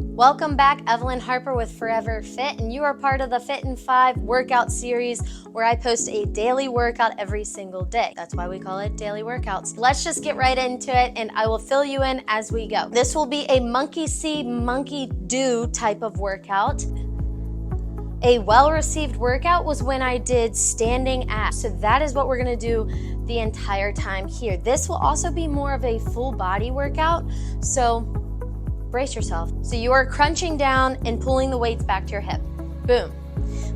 Welcome back, Evelyn Harper with Forever Fit, and you are part of the Fit in 5 workout series where I post a daily workout every single day. That's why we call it daily workouts. Let's just get right into it and I will fill you in as we go. This will be a monkey see, monkey do type of workout. A well-received workout was when I did standing abs. So that is what we're gonna do the entire time here. This will also be more of a full body workout, so brace yourself. So you are crunching down and pulling the weights back to your hip. Boom.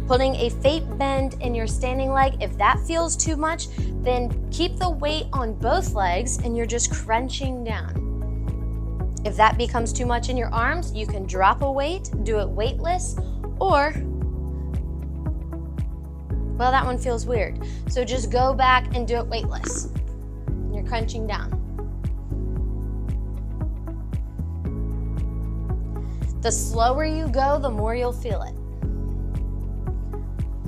Putting a fake bend in your standing leg. If that feels too much, then keep the weight on both legs and you're just crunching down. If that becomes too much in your arms, you can drop a weight, do it weightless, or, well, that one feels weird. So just go back and do it weightless. You're crunching down. The slower you go, the more you'll feel it.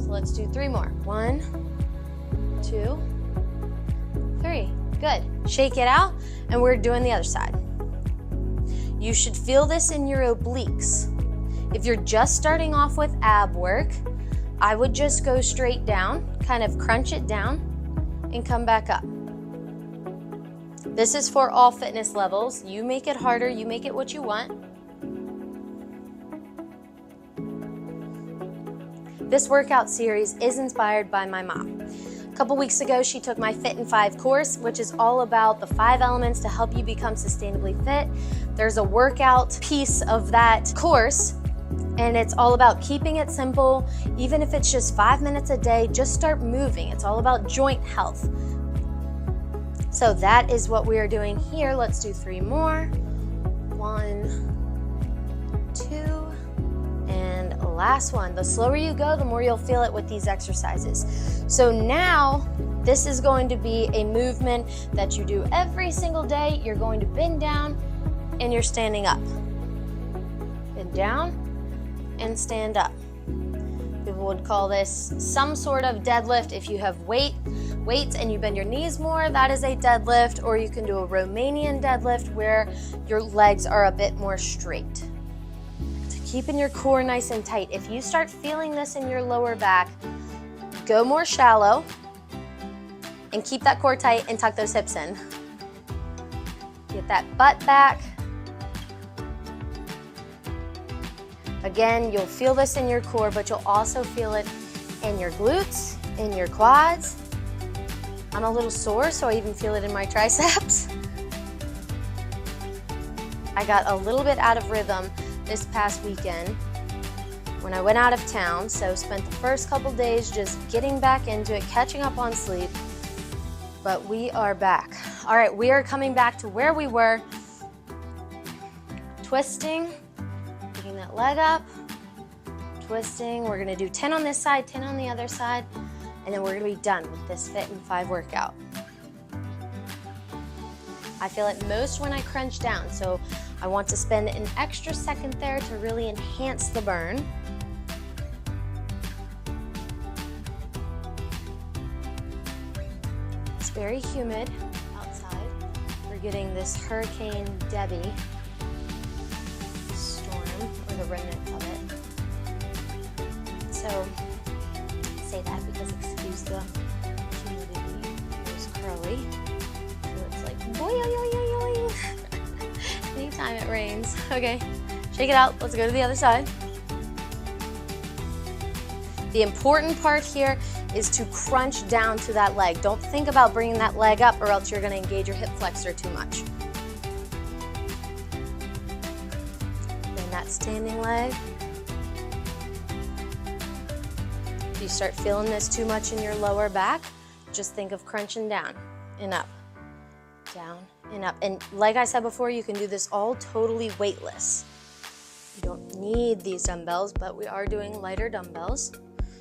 So let's do 3 more. 1, 2, 3. Good. Shake it out, and we're doing the other side. You should feel this in your obliques. If you're just starting off with ab work, I would just go straight down, kind of crunch it down, and come back up. This is for all fitness levels. You make it harder, you make it what you want. This workout series is inspired by my mom. A couple weeks ago, she took my Fit in 5 course, which is all about the 5 elements to help you become sustainably fit. There's a workout piece of that course, and it's all about keeping it simple. Even if it's just 5 minutes a day, just start moving. It's all about joint health. So that is what we are doing here. Let's do 3 more. 1, 2, and last one. The slower you go, the more you'll feel it with these exercises. So now, this is going to be a movement that you do every single day. You're going to bend down and you're standing up. Bend down and stand up. People would call this some sort of deadlift. If you have weights and you bend your knees more, that is a deadlift, or you can do a Romanian deadlift where your legs are a bit more straight. Keeping your core nice and tight. If you start feeling this in your lower back, go more shallow and keep that core tight and tuck those hips in. Get that butt back. Again, you'll feel this in your core, but you'll also feel it in your glutes, in your quads. I'm a little sore, so I even feel it in my triceps. I got a little bit out of rhythm this past weekend when I went out of town, so spent the first couple days just getting back into it, catching up on sleep, but we are back. All right, we are coming back to where we were. Twisting, picking that leg up, twisting. We're gonna do 10 on this side, 10 on the other side, and then we're gonna be done with this Fit in 5 workout. I feel it most when I crunch down, so I want to spend an extra second there to really enhance the burn. It's very humid outside. We're getting this Hurricane Debbie storm, or the remnants of it. So, I say that because, excuse the humidity, it was curly. So it's like, boy, yo, yo, yo, yo. Anytime it rains. Okay, shake it out. Let's go to the other side. The important part here is to crunch down to that leg. Don't think about bringing that leg up or else you're going to engage your hip flexor too much. Then that standing leg. If you start feeling this too much in your lower back, just think of crunching down and up, down and up. And like I said before, you can do this all totally weightless. You don't need these dumbbells, but we are doing lighter dumbbells.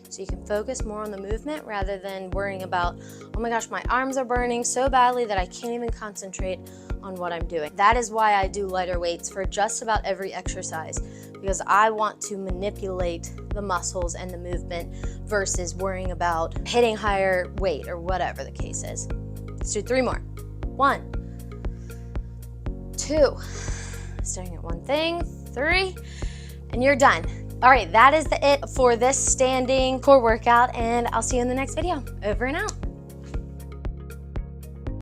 So you can focus more on the movement rather than worrying about, oh my gosh, my arms are burning so badly that I can't even concentrate on what I'm doing. That is why I do lighter weights for just about every exercise, because I want to manipulate the muscles and the movement versus worrying about hitting higher weight or whatever the case is. Let's do 3 more. 1, 2, staring at one thing, 3, and you're done. All right, that is it for this standing core workout, and I'll see you in the next video. Over and out.